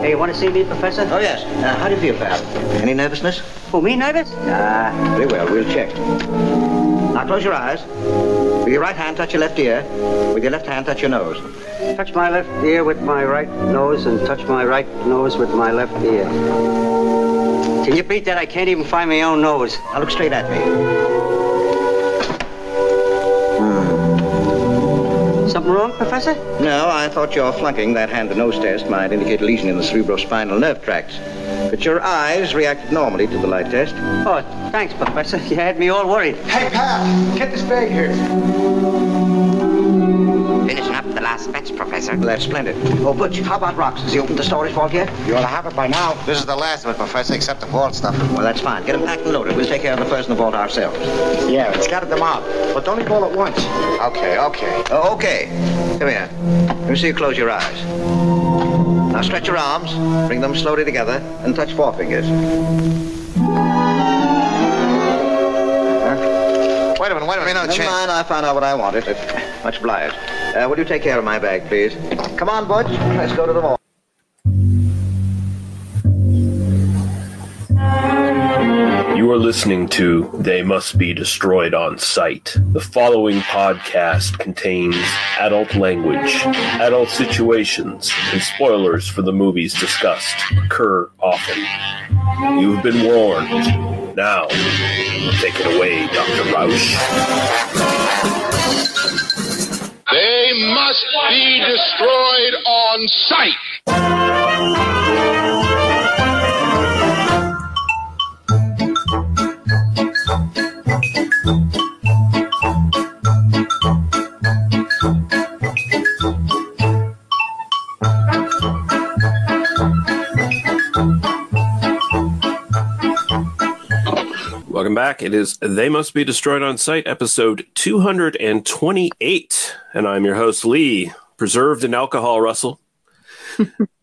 Hey, you want to see me, Professor? Oh, yes. How do you feel, pal? Any nervousness? Oh, me nervous? Very well. We'll check. Now, close your eyes. With your right hand, touch your left ear. With your left hand, touch your nose. Touch my left ear with my right nose and touch my right nose with my left ear. Can you beat that? I can't even find my own nose. Now, look straight at me. Something wrong, Professor? No, I thought your flunking that hand-to-nose test might indicate a lesion in the cerebrospinal nerve tracts. But your eyes reacted normally to the light test. Oh, thanks, Professor. You had me all worried. Hey, pal, get this bag here. Finishing up the last batch, Professor. Well, that's splendid. Oh, Butch, how about rocks? Has he opened the storage vault yet? You ought to have it by now. This is the last of it, Professor, except the vault stuff. Well, that's fine. Get them packed and loaded. We'll take care of the first in the vault ourselves. Yeah, it's got them out. But don't eat all at once. Okay. Oh, okay. Come here. Let me see you close your eyes. Now stretch your arms, bring them slowly together, and touch forefingers. Wait a minute. No Never chance. mind, I found out what I wanted. Much obliged. Will you take care of my bag, please? Come on, Butch. Let's go to the vault. You are listening to They Must Be Destroyed on Sight. The following podcast contains adult language, adult situations, and spoilers for the movies discussed occur often. You've been warned. Now, take it away, Dr. Rausch. They must be destroyed on sight. Welcome back. It is They Must Be Destroyed on Sight, episode 228. And I'm your host, Lee, preserved in alcohol, Russell.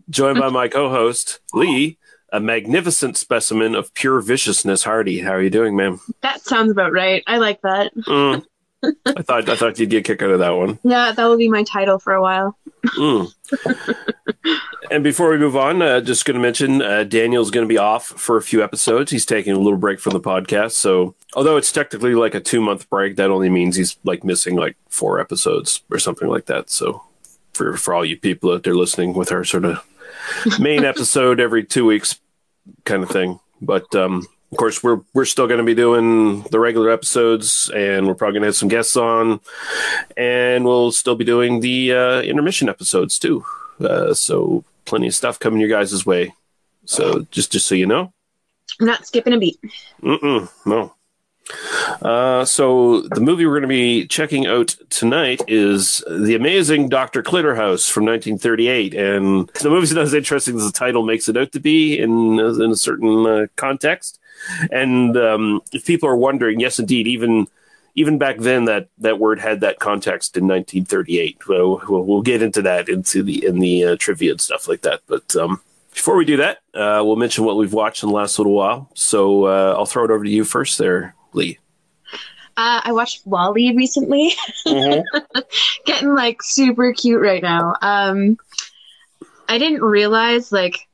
Joined by my co-host, Lee, a magnificent specimen of pure viciousness, Hardy. How are you doing, ma'am? That sounds about right. I like that. I thought you'd get a kick out of that one. Yeah, that will be my title for a while. And before we move on, just going to mention Daniel's going to be off for a few episodes. He's taking a little break from the podcast. So although it's technically like a 2-month break, that only means he's like missing like 4 episodes or something like that. So for all you people out there listening with our sort of main episode every 2 weeks kind of thing. But of course, we're still going to be doing the regular episodes, and we're probably going to have some guests on, and we'll still be doing the intermission episodes too. So plenty of stuff coming your guys' way. So just so you know, I'm not skipping a beat. No. So the movie we're going to be checking out tonight is The Amazing Dr. Clitterhouse from 1938. And the movie's not as interesting as the title makes it out to be in a certain context. And if people are wondering, yes, indeed, even back then that word had that context in 1938. We'll get into that in the trivia and stuff like that. But before we do that, we'll mention what we've watched in the last little while. So I'll throw it over to you first there, Lee. I watched Wall-E recently. Getting like super cute right now. I didn't realize like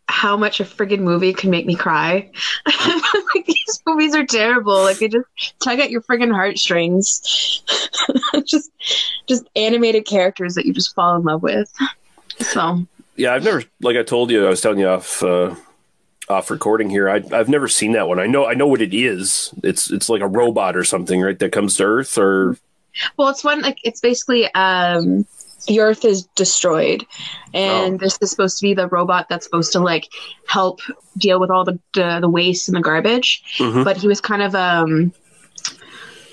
how much a friggin' movie can make me cry. Like, these movies are terrible. Like, they just tug at your friggin' heartstrings. just animated characters that you just fall in love with. So yeah, I've never, like I told you, I was telling you off recording here. I've never seen that one. I know what it is. It's like a robot or something, right? That comes to Earth, or well, it's one like it's basically the Earth is destroyed, and this is supposed to be the robot that's supposed to like help deal with all the waste and the garbage. But he was kind of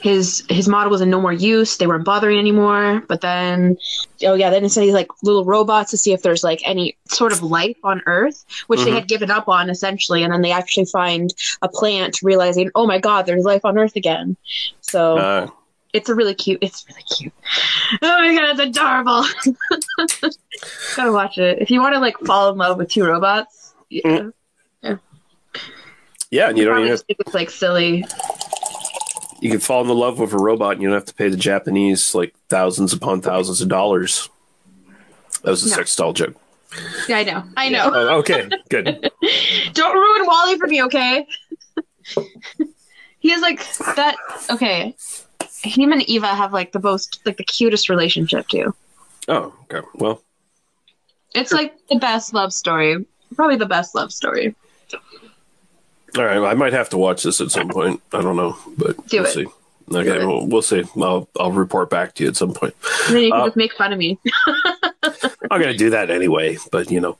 his model was in no more use. They weren't bothering anymore. But then then it said like little robots to see if there's like any sort of life on Earth, which they had given up on essentially. And then they actually find a plant, realizing, oh my God, there's life on Earth again. So it's really cute. Oh my God, it's adorable. Gotta watch it if you want to like fall in love with 2 robots. Yeah, and you don't even think it's like silly. You can fall in love with a robot and you don't have to pay the Japanese like thousands upon thousands of dollars. That was a sex doll joke. Yeah, I know. Oh, okay, good. Don't ruin Wally for me, okay? He has like that. Okay, him and Eva have like the cutest relationship too. Oh, okay. Well, it's like the best love story. Probably the best love story. All right, well, I might have to watch this at some point. I don't know, but we'll see. Okay, we'll see. I'll report back to you at some point. And then you can just make fun of me. I'm going to do that anyway, but you know.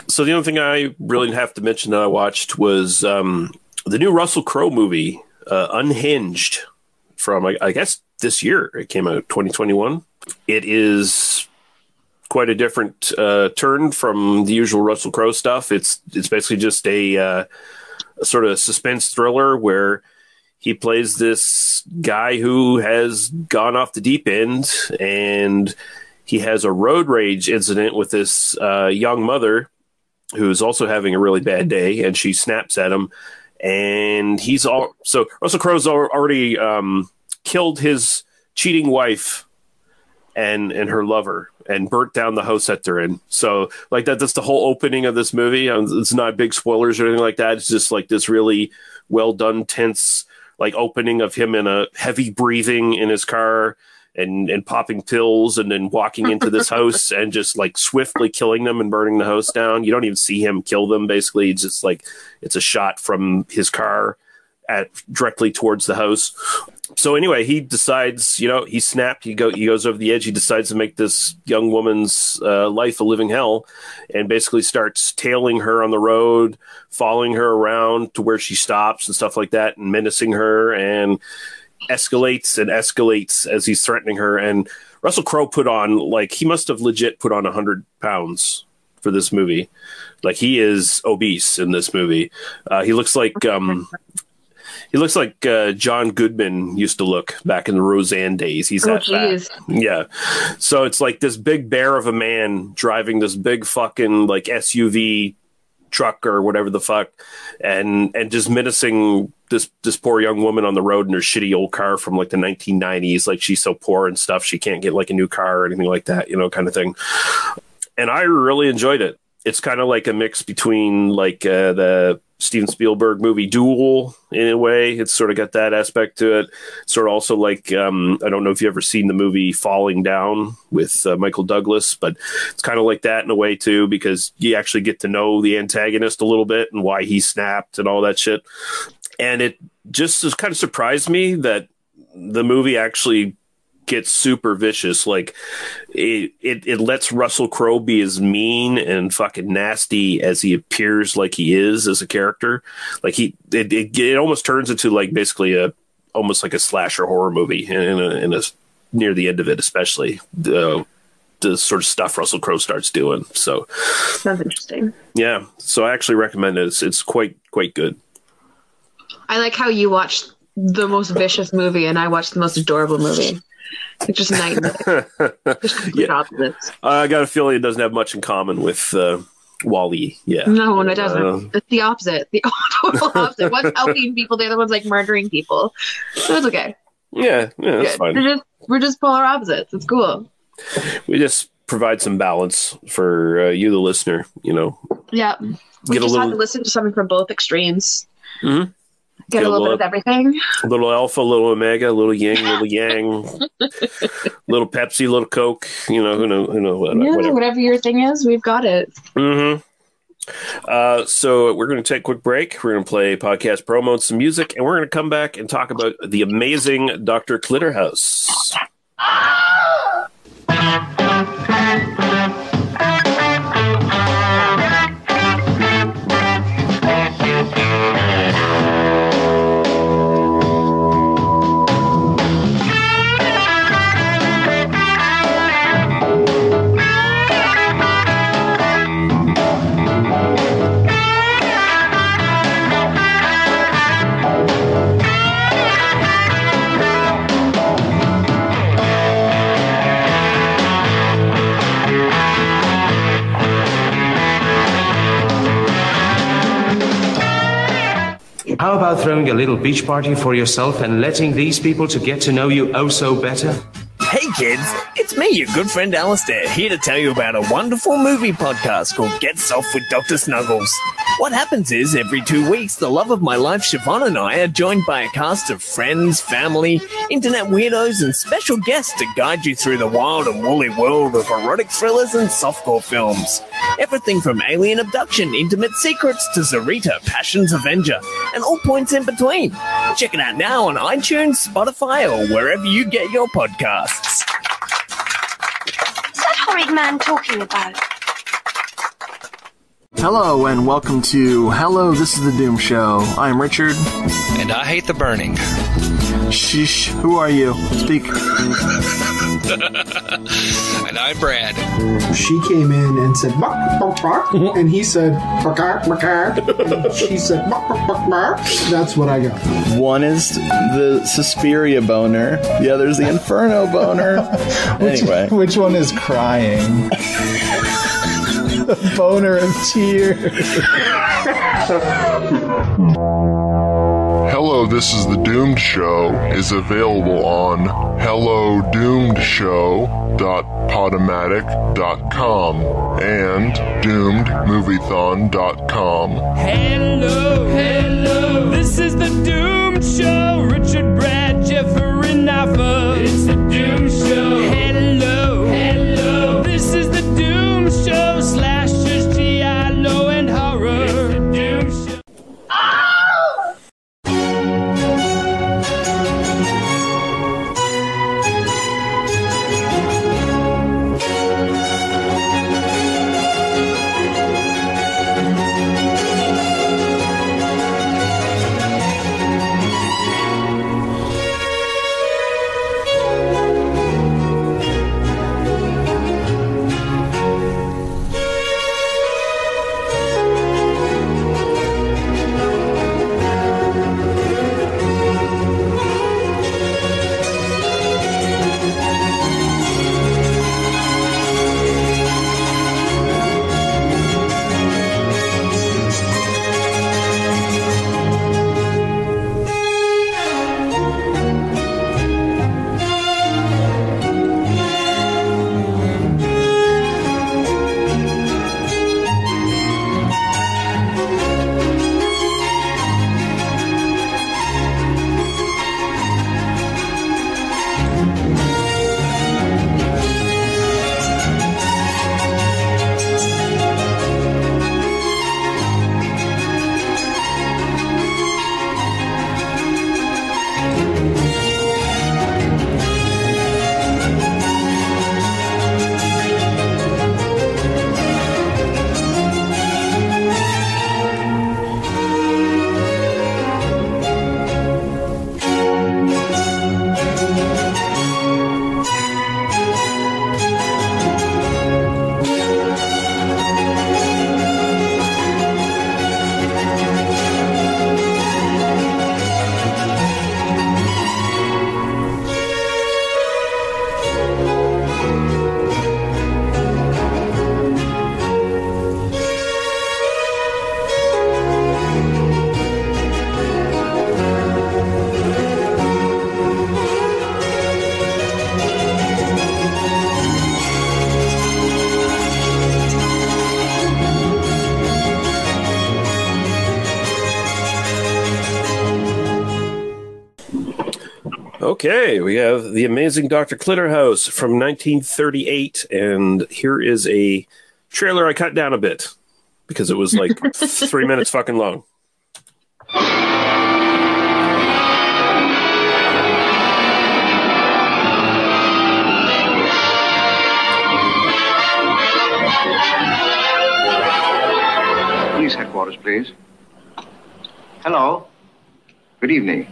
So the only thing I really have to mention that I watched was the new Russell Crowe movie, Unhinged, from I guess this year. It came out 2021. It is quite a different turn from the usual Russell Crowe stuff. It's basically just a sort of suspense thriller where he plays this guy who has gone off the deep end, and he has a road rage incident with this young mother who's also having a really bad day, and she snaps at him. And so Russell Crowe's already killed his cheating wife and her lover and burnt down the house that they're in. So like that's the whole opening of this movie. It's not big spoilers or anything like that. It's just like this really well done, tense like opening of him in a heavy breathing in his car and popping pills and then walking into this house and just like swiftly killing them and burning the house down. You don't even see him kill them. Basically, it's just like it's a shot from his car directly towards the house. So anyway, he decides, he snapped. He goes over the edge. He decides to make this young woman's life a living hell, and basically starts tailing her on the road, following her around to where she stops and stuff like that, and menacing her, and escalates as he's threatening her. And Russell Crowe put on, he must have legit put on 100 pounds for this movie. Like, he is obese in this movie. He looks like John Goodman used to look back in the Roseanne days. He's that fat. Yeah. So it's like this big bear of a man driving this big fucking SUV truck or whatever the fuck, and just menacing this poor young woman on the road in her shitty old car from the 1990s. Like, she's so poor and stuff, she can't get a new car or anything like that, kind of thing. And I really enjoyed it. It's kind of like a mix between the Steven Spielberg movie Duel in a way. It's sort of got that aspect to it. Sort of also I don't know if you've ever seen the movie Falling Down with Michael Douglas, but it's kind of like that in a way too, because you actually get to know the antagonist a little bit and why he snapped and all that shit. And it just kind of surprised me that the movie actually gets super vicious. It lets Russell Crowe be as mean and fucking nasty as he appears like he is as a character. It almost turns into basically almost like a slasher horror movie in a near the end of it, especially the sort of stuff Russell Crowe starts doing. So sounds interesting. Yeah, so I actually recommend it. It's quite good. I like how you watched the most vicious movie and I watched the most adorable movie. It's just night and day. Just complete opposites. I got a feeling it doesn't have much in common with Wall-E. Yeah. No, it doesn't. It's the opposite. The total opposite. One's helping people, the other one's murdering people. So it's okay. Yeah, that's fine. We're just polar opposites. It's cool. We just provide some balance for you, the listener. Yeah. We just have to listen to something from both extremes. Mm-hmm. Get a little bit of everything. A little alpha, a little omega, a little yin, a little yang, little Pepsi, a little Coke. Who knows, whatever your thing is, we've got it. Mm-hmm. So we're going to take a quick break. We're going to play podcast promo and some music, and we're going to come back and talk about the amazing Dr. Clitterhouse. How about throwing a little beach party for yourself and letting these people to get to know you oh so better? Hey kids, it's me, your good friend Alistair, here to tell you about a wonderful movie podcast called Get Soft with Dr. Snuggles. What happens is, every 2 weeks, the love of my life, Siobhan, and I are joined by a cast of friends, family, internet weirdos, and special guests to guide you through the wild and woolly world of erotic thrillers and softcore films. Everything from alien abduction, intimate secrets, to Zarita, Passion's Avenger, and all points in between. Check it out now on iTunes, Spotify, or wherever you get your podcasts. What's that horrid man talking about? Hello and welcome to Hello, This is the Doom Show. I'm Richard. And I hate the burning. Shh, who are you? Speak. And I'm Brad. She came in and said, "Buck, buck, buck," and he said, "Buck, buck, buck," and she said, "Buck, buck, buck, buck." That's what I got. One is the Suspiria boner, the other is the Inferno boner. Anyway. Which one is crying? The boner of tears. Hello, This is the Doomed Show is available on hellodoomedshow.podomatic.com and doomedmoviethon.com. Hello, this is the Doom Show. Richard, Brad, Jeffrey, Naffa. It's the Doom Show. Hello, this is the Doom Show. Slashers, giallo, and horror. It's the Doom Show. Okay, we have The Amazing Dr. Clitterhouse from 1938, and here is a trailer I cut down a bit because it was like 3 minutes fucking long. Police headquarters, please. Hello. Good evening.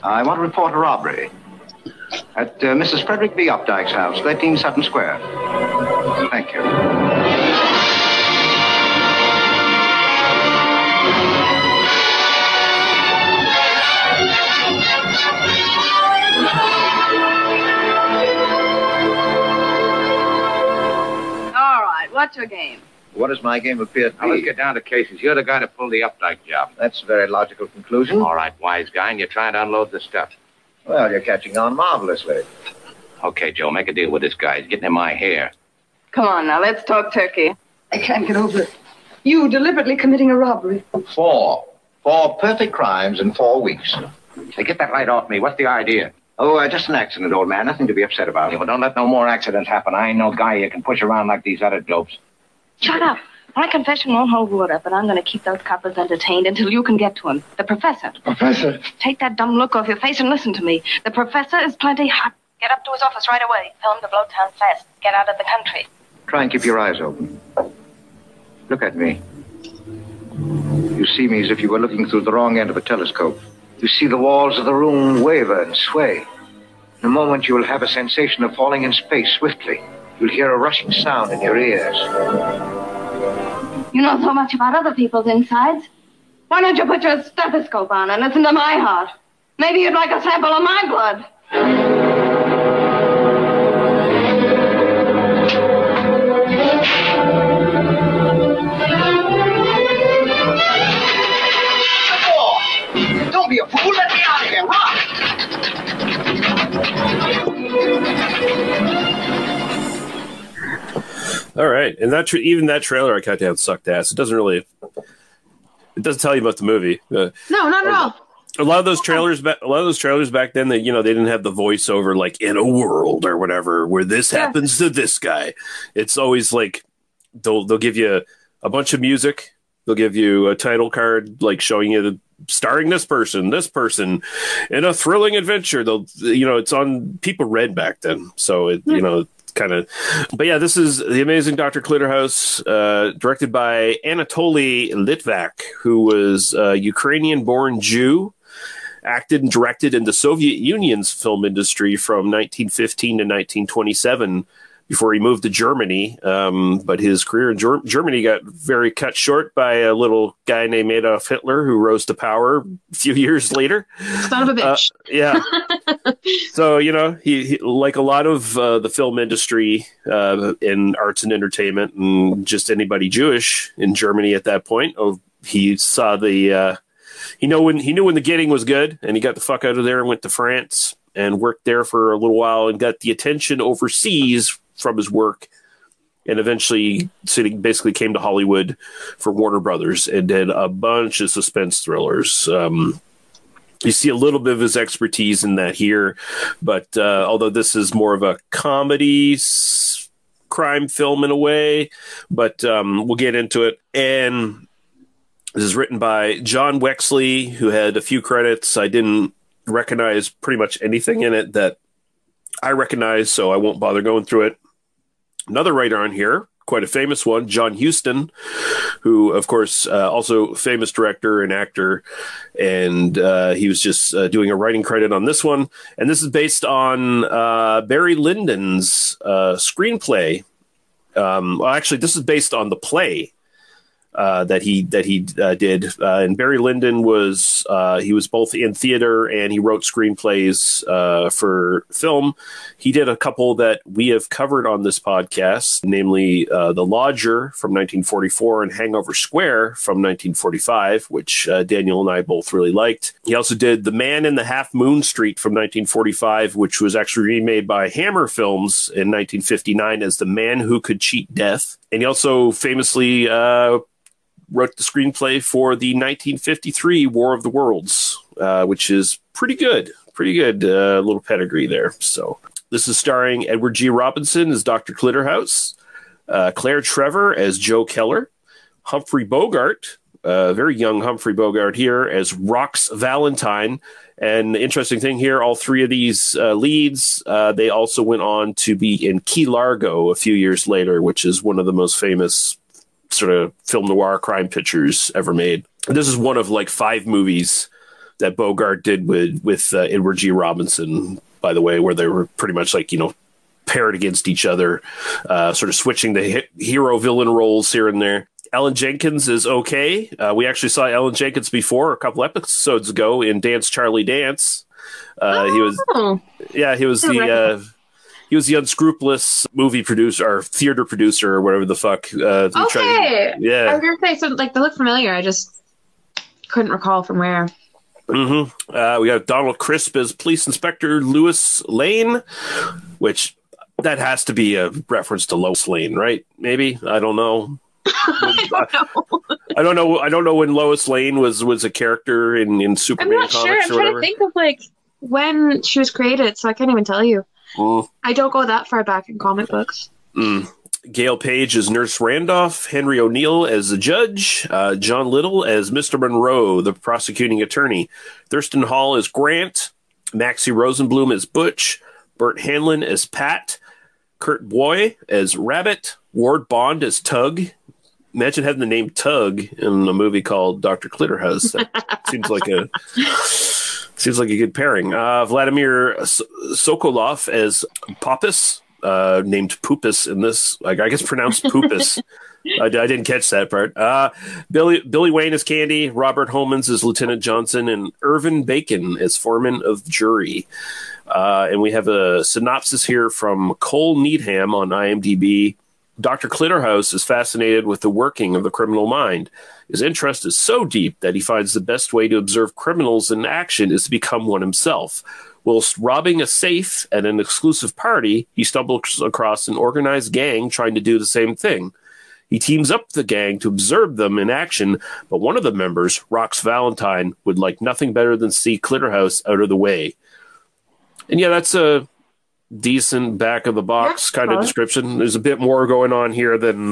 I want to report a robbery at Mrs. Frederick B. Updike's house, 13 Sutton Square. Thank you. All right, what's your game? What does my game appear to be? Now, let's get down to cases. You're the guy to pull the Updike job. That's a very logical conclusion. All right, wise guy, and you're trying to unload the stuff. Well, you're catching on marvelously. Okay, Joe, make a deal with this guy. He's getting in my hair. Come on now, let's talk turkey. I can't get over it. You deliberately committing a robbery. 4 perfect crimes in 4 weeks. Hey, get that light off me. What's the idea? Oh, just an accident, old man. Nothing to be upset about. Yeah, well, don't let no more accidents happen. I ain't no guy you can push around like these other dopes. Shut up. My confession won't hold water, but I'm going to keep those coppers entertained until you can get to him. The professor. Professor? Take that dumb look off your face and listen to me. The professor is plenty hot. Get up to his office right away. Tell him to blow town fast. Get out of the country. Try and keep your eyes open. Look at me. You see me as if you were looking through the wrong end of a telescope. You see the walls of the room waver and sway. In a moment, you will have a sensation of falling in space swiftly. You'll hear a rushing sound in your ears. You know so much about other people's insides. Why don't you put your stethoscope on and listen to my heart? Maybe you'd like a sample of my blood. Don't be a fool. Let me out of here. Run! All right, and even that trailer I cut down sucked ass. It doesn't tell you about the movie. No, not at all. A lot of those trailers back then, they didn't have the voiceover like "in a world" or whatever where this happens to this guy. It's always like they'll give you a bunch of music. They'll give you a title card like showing you starring this person in a thrilling adventure. It's on. People read back then, so it kind of. But yeah, this is The Amazing Dr. Clitterhouse, directed by Anatole Litvak, who was a Ukrainian-born Jew, acted and directed in the Soviet Union's film industry from 1915 to 1927 before he moved to Germany. But his career in Germany got very cut short by a little guy named Adolf Hitler, who rose to power a few years later. Son of a bitch. Yeah. So, he like a lot of the film industry in arts and entertainment and just anybody Jewish in Germany at that point, he saw he knew when the getting was good, and he got the fuck out of there and went to France and worked there for a little while and got the attention overseas from his work, and eventually basically came to Hollywood for Warner Brothers and did a bunch of suspense thrillers. You see a little bit of his expertise in that here, but although this is more of a comedy crime film in a way, but we'll get into it. And this is written by John Wexley, who had a few credits. I didn't recognize pretty much anything in it that I recognize, so I won't bother going through it. Another writer on here, quite a famous one, John Huston, who, of course, also famous director and actor, and he was just doing a writing credit on this one. And this is based on Barry Lyndon's screenplay. Well, actually, this is based on the play that he did. And Barry Lyndon was both in theater and he wrote screenplays for film. He did a couple that we have covered on this podcast, namely The Lodger from 1944 and Hangover Square from 1945, which Daniel and I both really liked. He also did The Man in the Half Moon Street from 1945, which was actually remade by Hammer Films in 1959 as The Man Who Could Cheat Death. And he also famously wrote the screenplay for the 1953 War of the Worlds, which is pretty good little pedigree there. So this is starring Edward G. Robinson as Dr. Clitterhouse, Claire Trevor as Joe Keller, Humphrey Bogart, very young Humphrey Bogart here as Rox Valentine. And the interesting thing here, all three of these leads, they also went on to be in Key Largo a few years later, which is one of the most famous sort of film noir crime pictures ever made. This is one of like 5 movies that Bogart did with Edward G. Robinson, by the way, where they were pretty much like, paired against each other, sort of switching the hero villain roles here and there. Ellen Jenkins is okay. We actually saw Ellen Jenkins before a couple episodes ago in Dance Charlie Dance. He was the unscrupulous movie producer or theater producer or whatever the fuck. Okay. I was going to say, so like they look familiar. I just couldn't recall from where. Mm-hmm. We got Donald Crisp as Police Inspector Louis Lane. which that has to be a reference to Lois Lane, right? Maybe, I don't know. I don't know when Lois Lane was a character in Superman I'm not comics sure. I'm or trying whatever. to think of like when she was created, so I can't even tell you. I don't go that far back in comic books. Gail Page as Nurse Randolph, Henry O'Neill as the judge, John Little as Mr. Monroe, the prosecuting attorney, Thurston Hall as Grant, Maxie Rosenblum as Butch, Burt Hanlon as Pat, Kurt Boy as Rabbit, Ward Bond as Tug. Imagine having the name Tug in a movie called Dr. Clitterhouse. That seems like a good pairing. Vladimir Sokolov as Pappas, named Poopus in this. I guess pronounced Poopus. I didn't catch that part. Billy Wayne as Candy, Robert Homans as Lieutenant Johnson, and Irvin Bacon as foreman of jury. And we have a synopsis here from Cole Needham on IMDb. Dr. Clitterhouse is fascinated with the working of the criminal mind. His interest is so deep that he finds the best way to observe criminals in action is to become one himself. Whilst robbing a safe at an exclusive party, he stumbles across an organized gang trying to do the same thing. He teams up with the gang to observe them in action, but one of the members, Rox Valentine, would like nothing better than see Clitterhouse out of the way. And yeah, that's a decent back of the box kind of description. There's a bit more going on here than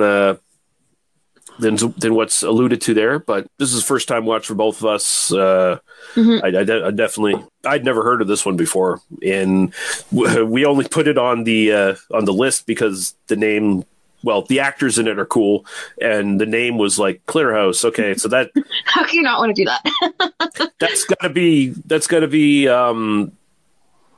what's alluded to there, but this is the first time watch for both of us. I definitely, I'd never heard of this one before, and we only put it on the list because the name, well, the actors in it are cool, and the name was like Clitterhouse. Okay, so that how can you not want to do that? that's gotta be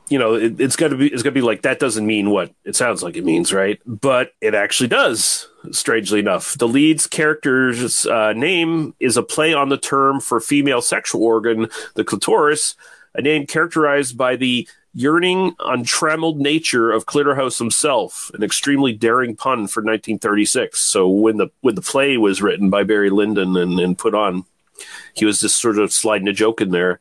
you know, it's gonna be like, that doesn't mean what it sounds like it means, right? But it actually does, strangely enough. The lead's character's name is a play on the term for female sexual organ, the clitoris, a name characterized by the yearning, untrammeled nature of Clitterhouse himself, an extremely daring pun for 1936. So when the play was written by Barry Lyndon and put on, he was just sort of sliding a joke in there.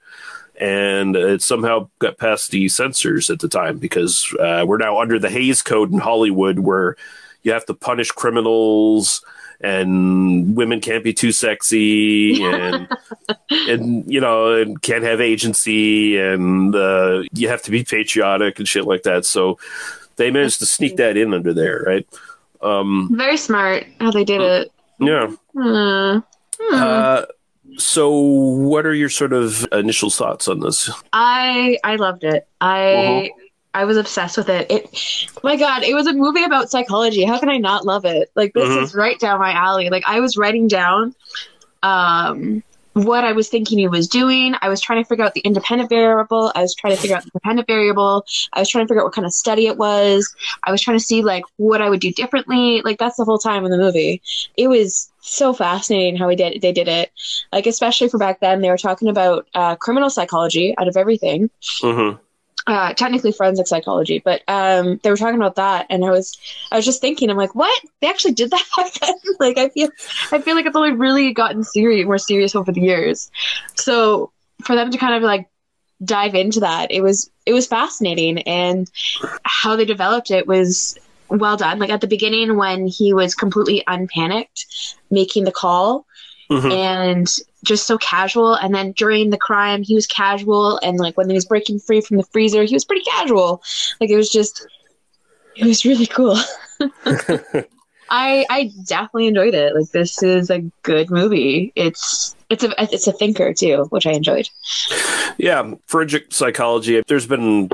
And it somehow got past the censors at the time because we're now under the Hays Code in Hollywood, where you have to punish criminals and women can't be too sexy and you know, and can't have agency, and you have to be patriotic and shit like that. So they managed to sneak that in under there, right? Very smart how they did it. Yeah. So what are your sort of initial thoughts on this? I loved it. I was obsessed with it. My God, it was a movie about psychology. How can I not love it? Like, this is right down my alley. Like, I was writing down what I was thinking he was doing. I was trying to figure out the independent variable. I was trying to figure out the dependent variable. I was trying to figure out what kind of study it was. I was trying to see, like, what I would do differently. Like, that's the whole time in the movie. It was so fascinating how they did it. Like, especially for back then, they were talking about criminal psychology out of everything. Technically forensic psychology, but they were talking about that, and I was just thinking, I'm like, what? They actually did that back then? Like, I feel like it's only really gotten more serious over the years. So for them to kind of like dive into that, it was fascinating, and how they developed it was well done. Like, at the beginning, when he was completely unpanicked making the call, and just so casual, and then during the crime he was casual, and like when he was breaking free from the freezer he was pretty casual. Like, it was really cool. I definitely enjoyed it. Like, this is a good movie. It's a thinker too, which I enjoyed. Yeah, forensic psychology, there's been,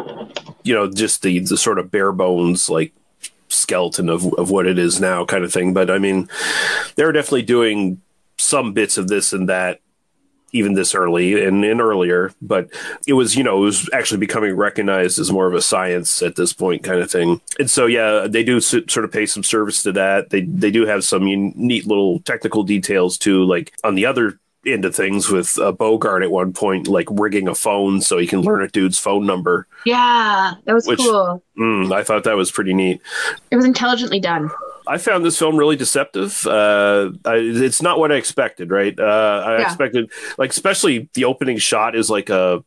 you know, just the sort of bare bones like skeleton of what it is now kind of thing, but I mean, they're definitely doing some bits of this and that even this early and earlier, but it was actually becoming recognized as more of a science at this point kind of thing. And so, yeah, they do sort of pay some service to that. They do have some neat little technical details too, like on the other end of things with Bogart at one point, like rigging a phone so he can learn a dude's phone number. Yeah, that was cool. I thought that was pretty neat. It was intelligently done. I found this film really deceptive. It's not what I expected, right? I expected, like, especially the opening shot is like a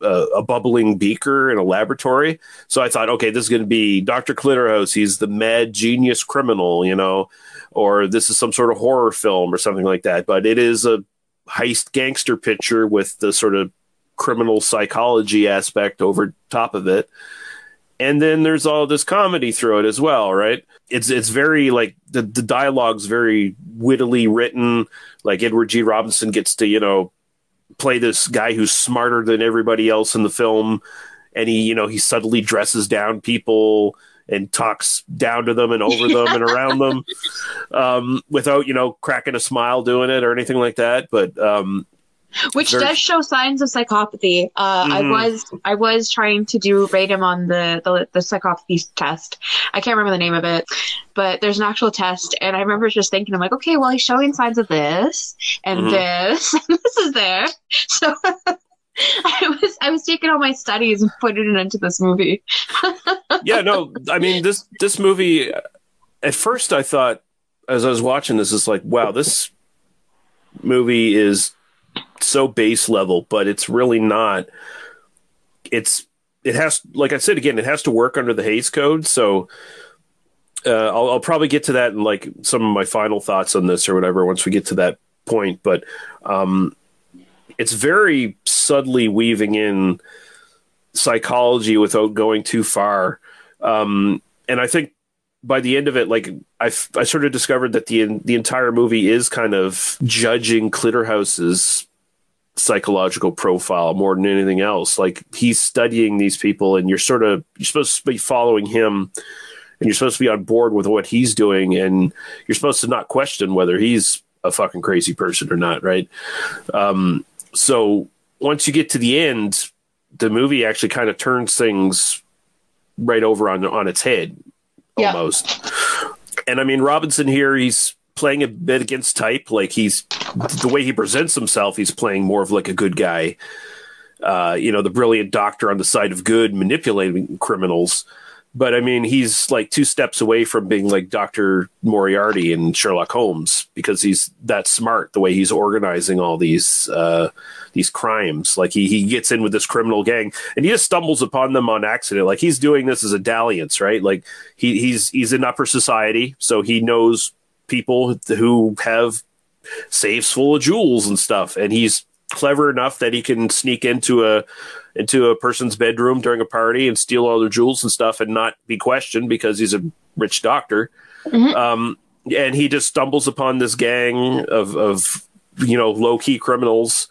a bubbling beaker in a laboratory. So I thought, okay, this is going to be Dr. Clitterhouse. He's the mad genius criminal, you know, or this is some sort of horror film or something like that. But it is a heist gangster picture with the sort of criminal psychology aspect over top of it. And then there's all this comedy through it as well, right? It's very, like, the dialogue's very wittily written. Like, Edward G. Robinson gets to, you know, play this guy who's smarter than everybody else in the film, and he subtly dresses down people and talks down to them and over them and around them, without, cracking a smile doing it or anything like that. But which does show signs of psychopathy. I was trying to rate him on the psychopathy test. I can't remember the name of it, but there's an actual test, and I remember just thinking, I'm like, okay, well, he's showing signs of this and this, and this is there. So I was taking all my studies and putting it into this movie. Yeah, no, I mean, this movie, at first I thought, as I was watching this, it's like, wow, this movie is so base level, but it's really not. It has, like I said again, it has to work under the Hays Code. So I'll probably get to that in like some of my final thoughts on this or whatever once we get to that point. But it's very subtly weaving in psychology without going too far. And I think by the end of it, like I sort of discovered that the entire movie is kind of judging Clitterhouse's psychological profile more than anything else. Like, he's studying these people, and you're supposed to be following him, and you're supposed to be on board with what he's doing, and you're supposed to not question whether he's a fucking crazy person or not, right? So once you get to the end, the movie actually kind of turns things right over on its head, almost. Yeah. And I mean, Robinson here, he's playing a bit against type. Like, the way he presents himself, he's playing more of like a good guy, the brilliant doctor on the side of good, manipulating criminals. But I mean, he's like 2 steps away from being like Dr. Moriarty in Sherlock Holmes, because he's that smart, the way he's organizing all these crimes. Like, he gets in with this criminal gang, and he just stumbles upon them on accident. Like, he's doing this as a dalliance, right? Like, he's in upper society, so he knows people who have safes full of jewels and stuff, and he's clever enough that he can sneak into a person's bedroom during a party and steal all their jewels and stuff and not be questioned because he's a rich doctor. Mm-hmm. And he just stumbles upon this gang of low-key criminals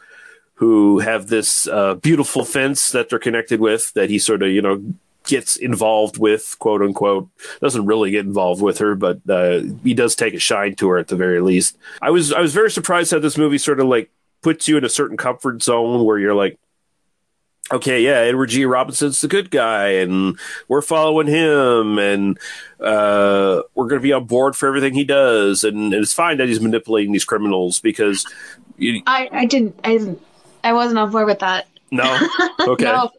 who have this beautiful fence that they're connected with, that he sort of, gets involved with, quote unquote. Doesn't really get involved with her, but he does take a shine to her at the very least. I was very surprised how this movie sort of like puts you in a certain comfort zone where you're like, okay, yeah, Edward G. Robinson's the good guy, and we're following him, and we're going to be on board for everything he does, and it's fine that he's manipulating these criminals, because I wasn't on board with that. No? Okay. No.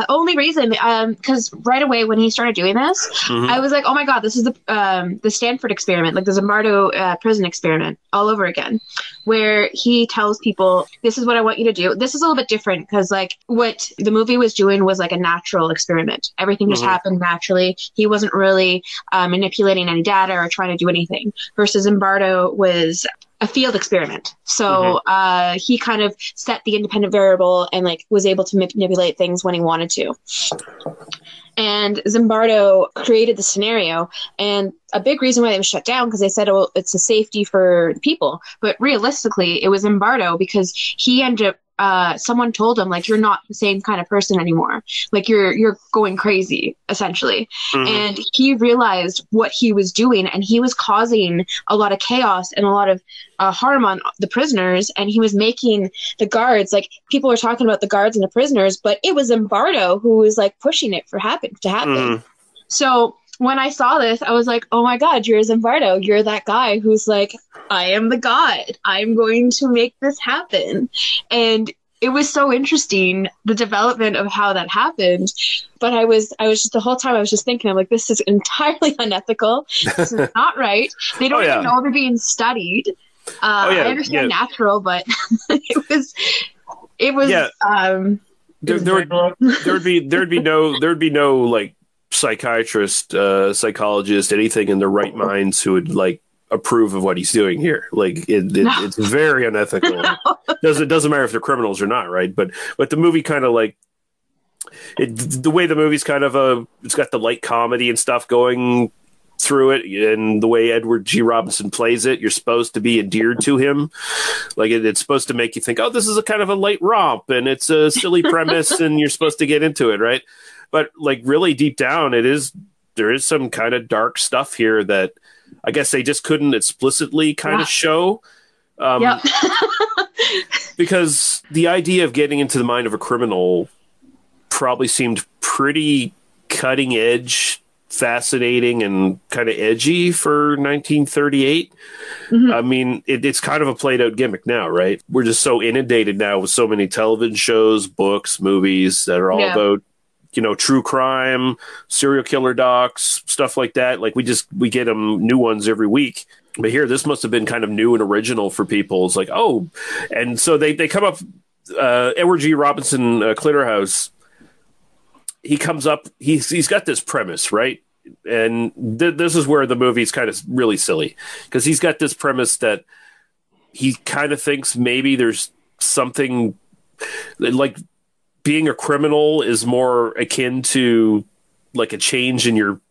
Only reason, because right away when he started doing this, mm-hmm. I was like, oh my God, this is the Stanford Experiment, like the Zimbardo prison experiment all over again, where he tells people, this is what I want you to do. This is a little bit different, because like what the movie was doing was like a natural experiment. Everything just mm-hmm. happened naturally. He wasn't really manipulating any data or trying to do anything, versus Zimbardo was a field experiment. So mm-hmm. He kind of set the independent variable and like was able to manipulate things when he wanted to. And Zimbardo created the scenario, and a big reason why they was shut down, because they said, oh, it's a safety for people. But realistically, it was Zimbardo, because he ended up someone told him, like, you're not the same kind of person anymore. Like, you're going crazy, essentially. Mm-hmm. And he realized what he was doing, and he was causing a lot of chaos and a lot of harm on the prisoners. And he was making the guards, like, people were talking about the guards and the prisoners, but it was Zimbardo who was like pushing it to happen. Mm-hmm. So when I saw this, I was like, oh my God, you're Zimbardo. You're that guy who's like, I am the god. I'm going to make this happen. And it was so interesting, the development of how that happened. But I was just, the whole time I was just thinking, I'm like, this is entirely unethical. This is not right. They don't even know they're being studied. I understand natural, but it was there'd be no like psychiatrist, psychologist, anything in their right minds who would like approve of what he's doing here. Like it's very unethical. It doesn't matter if they're criminals or not, right? But the movie kind of like the way the movie's kind of it's got the light comedy and stuff going through it, and the way Edward G. Robinson plays it, you're supposed to be endeared to him. Like it's supposed to make you think, oh, this is a kind of a light romp, and it's a silly premise, and you're supposed to get into it, right? But like really deep down, there is some kind of dark stuff here that I guess they just couldn't explicitly kind of show. Because the idea of getting into the mind of a criminal probably seemed pretty cutting edge, fascinating, and kind of edgy for 1938. I mean, it's kind of a played out gimmick now, right? We're just so inundated now with so many television shows, books, movies that are all about, true crime, serial killer docs, stuff like that. Like we get them new ones every week. But here, this must have been kind of new and original for people. It's like, oh, and so they come up, Edward G. Robinson, Clitterhouse, he comes up, he's got this premise, right? And this is where the movie's kind of really silly, because he's got this premise that he kind of thinks maybe there's something like being a criminal is more akin to like a change in your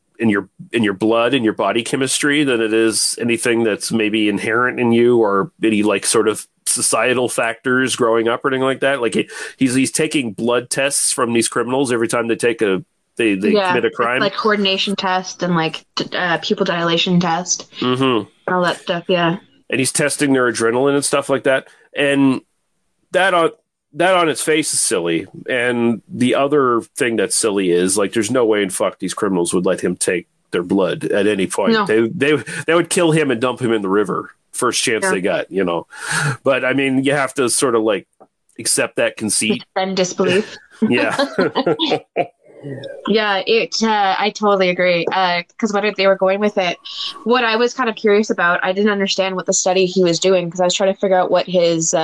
blood and your body chemistry than it is anything that's maybe inherent in you or any like sort of societal factors growing up or anything like that. Like he's taking blood tests from these criminals every time they take they commit a crime, like coordination test and like pupil dilation test, all that stuff. Yeah, and he's testing their adrenaline and stuff like that. And that on its face is silly. And the other thing that's silly is like, there's no way in fuck these criminals would let him take their blood at any point. No. They would kill him and dump him in the river first chance they got, But I mean, you have to sort of like accept that conceit. Suspend disbelief. Yeah. Yeah, I totally agree. Because what they were going with it, what I was kind of curious about, I didn't understand what the study he was doing, because I was trying to figure out what his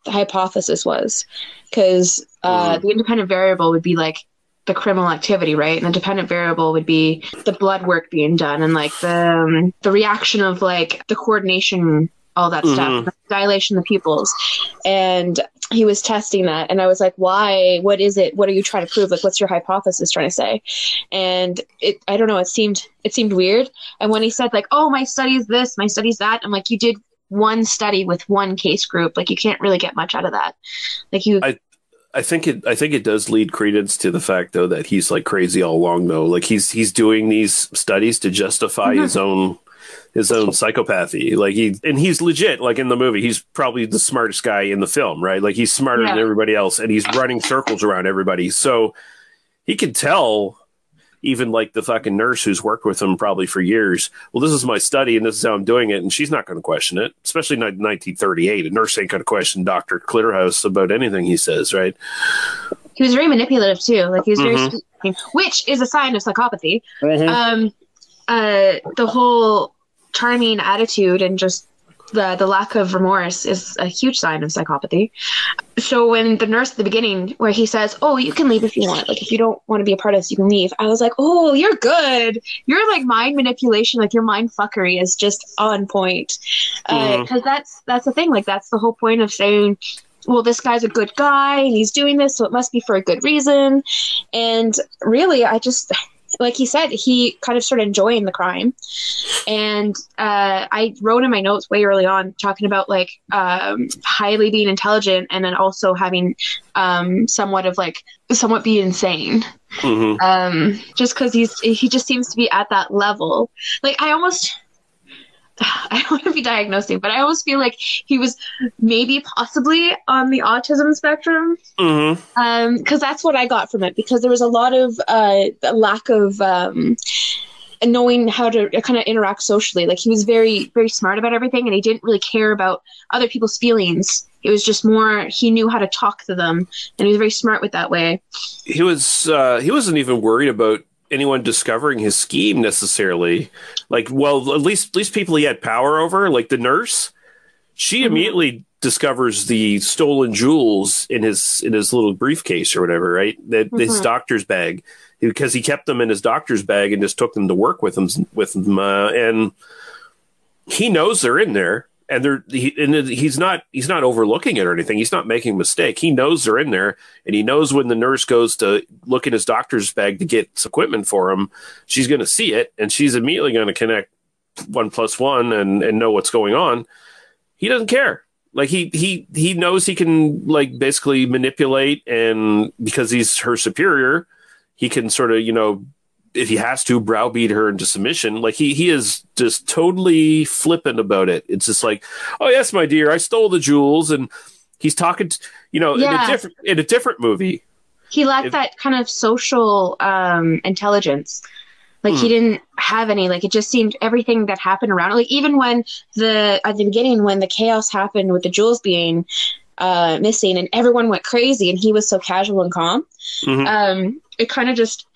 hypothesis was. Because the independent variable would be like the criminal activity, right? And the dependent variable would be the blood work being done and like the reaction of like the coordination, all that stuff, the dilation of the pupils. And he was testing that, and I was like, why? What is it? What are you trying to prove? Like, what's your hypothesis trying to say? And I don't know, it seemed weird. And when he said like, oh, my study's this, my study's that, I'm like, you did one study with one case group. Like, you can't really get much out of that. Like I think it does lead credence to the fact though that he's like crazy all along though. Like he's doing these studies to justify his own psychopathy. Like he's legit. Like in the movie, he's probably the smartest guy in the film, right? Like he's smarter than everybody else, and he's running circles around everybody. So he can tell even like the fucking nurse who's worked with him probably for years, well, this is my study and this is how I'm doing it. And she's not going to question it, especially in 1938. A nurse ain't going to question Dr. Clitterhouse about anything he says, right? He was very manipulative too. Like he was very, which is a sign of psychopathy. The whole charming attitude and just the lack of remorse is a huge sign of psychopathy. So when the nurse at the beginning, where he says, oh, you can leave if you want, like if you don't want to be a part of this, you can leave, I was like, oh, you're good. Your like mind manipulation, like your mind fuckery is just on point. Because that's the thing, like that's the whole point of saying, well, this guy's a good guy and he's doing this, so it must be for a good reason. And really, I just, like he said, he kind of started enjoying the crime. And I wrote in my notes way early on talking about like highly being intelligent and then also having somewhat being insane. Just because he just seems to be at that level. Like I don't want to be diagnosing, but I almost feel like he was maybe possibly on the autism spectrum. Because that's what I got from it, because there was a lot of lack of knowing how to kind of interact socially. Like he was very, very smart about everything, and he didn't really care about other people's feelings. It was just more, he knew how to talk to them, and he was very smart with that way. He wasn't even worried about anyone discovering his scheme necessarily. Like, well, at least people he had power over, like the nurse, she immediately discovers the stolen jewels in his little briefcase or whatever, right? That his doctor's bag, because he kept them in his doctor's bag and just took them to work with him, and he knows they're in there, and he's not overlooking it or anything. He's not making a mistake. He knows they're in there, and he knows when the nurse goes to look in his doctor's bag to get equipment for him, she's going to see it, and she's immediately going to connect 1 + 1 and know what's going on. He doesn't care. Like he knows he can like basically manipulate, and because he's her superior, he can sort of, if he has to, browbeat her into submission. Like he is just totally flippant about it. It's just like, oh yes, my dear, I stole the jewels, and he's talking, in a different movie. He lacked that kind of social intelligence. Like he didn't have any, like it just seemed everything that happened around it. Like even when at the beginning, when the chaos happened with the jewels being missing and everyone went crazy and he was so casual and calm, it kind of just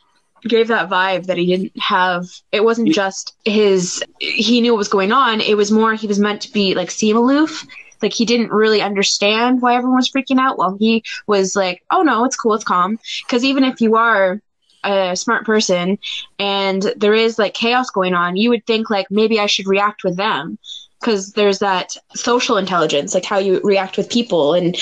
gave that vibe that he didn't have. It wasn't just he knew what was going on. It was more, he was meant to be like seem aloof. Like he didn't really understand why everyone was freaking out while he was like, oh no, it's cool, it's calm. Because even if you are a smart person and there is like chaos going on, you would think like maybe I should react with them, because there's that social intelligence, like how you react with people and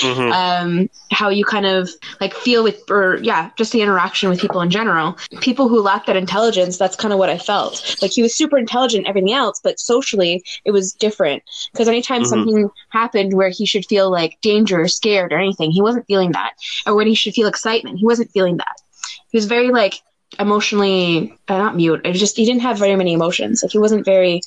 how you kind of like feel with, or just the interaction with people in general. People who lack that intelligence, that's kind of what I felt. Like he was super intelligent, everything else, but socially it was different. Because anytime something happened where he should feel like danger or scared or anything, he wasn't feeling that. Or when he should feel excitement, he wasn't feeling that. He was very like emotionally not mute. He didn't have very many emotions. Like he wasn't very,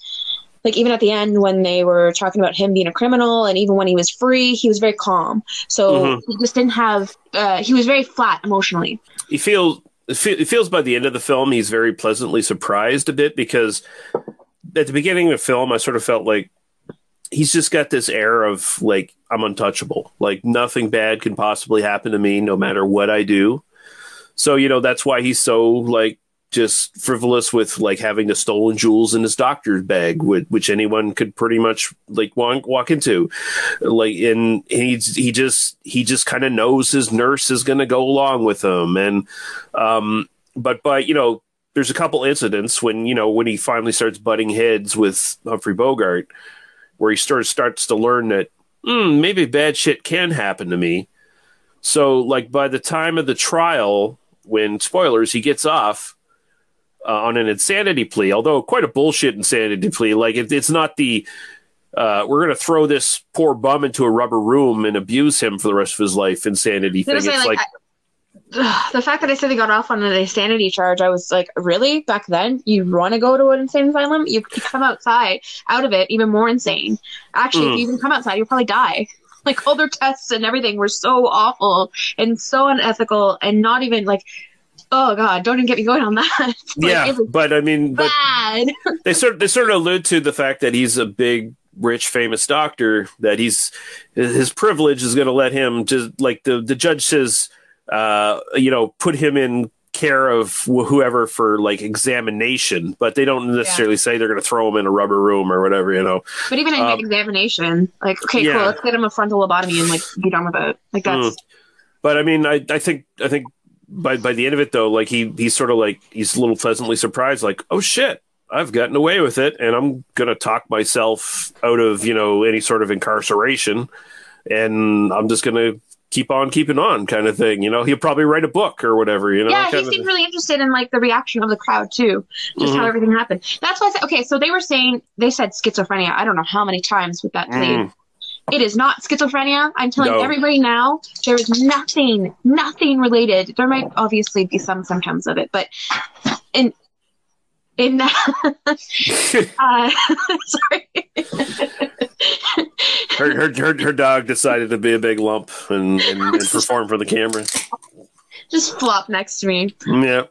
like even at the end when they were talking about him being a criminal, and even when he was free, he was very calm. So he just didn't have. He was very flat emotionally. It feels by the end of the film he's very pleasantly surprised a bit, because at the beginning of the film I sort of felt like he's just got this air of like, I'm untouchable. Like nothing bad can possibly happen to me no matter what I do. So, that's why he's so, like, just frivolous with, like, having the stolen jewels in his doctor's bag, which anyone could pretty much, like, walk into. Like, and he just kind of knows his nurse is going to go along with him. And, but there's a couple incidents when he finally starts butting heads with Humphrey Bogart, where he starts to learn that, maybe bad shit can happen to me. So, like, by the time of the trial, when, spoilers, he gets off on an insanity plea, although quite a bullshit insanity plea. Like, it's not the, we're going to throw this poor bum into a rubber room and abuse him for the rest of his life insanity thing. It's like the fact that I said they got off on an insanity charge, I was like, really? Back then? You want to go to an insane asylum? You come out of it even more insane. Actually, if you even come outside, you'll probably die. Like, all their tests and everything were so awful and so unethical, and not even like, oh god, don't even get me going on that. Like, but I mean, bad. They sort of allude to the fact that he's a big, rich, famous doctor, that his privilege is going to let him just, like, the judge says, put him in care of whoever for like examination, but they don't necessarily say they're going to throw him in a rubber room or whatever, But even in examination, like, okay, cool, let's get him a frontal lobotomy and like be done with it. Like that's. But I mean, I think by the end of it though, like he's sort of like, he's a little pleasantly surprised, like, oh shit, I've gotten away with it, and I'm going to talk myself out of any sort of incarceration, and I'm just going to keep on keeping on, kind of thing. He'll probably write a book or whatever. Yeah, he seemed really interested in like the reaction of the crowd too, just how everything happened. That's why I said, okay, so they said schizophrenia. I don't know how many times with that plea. It is not schizophrenia. I'm telling everybody now, there is nothing related. There might obviously be some symptoms of it, but in sorry. Her dog decided to be a big lump and perform for the camera. Just flop next to me. Yeah.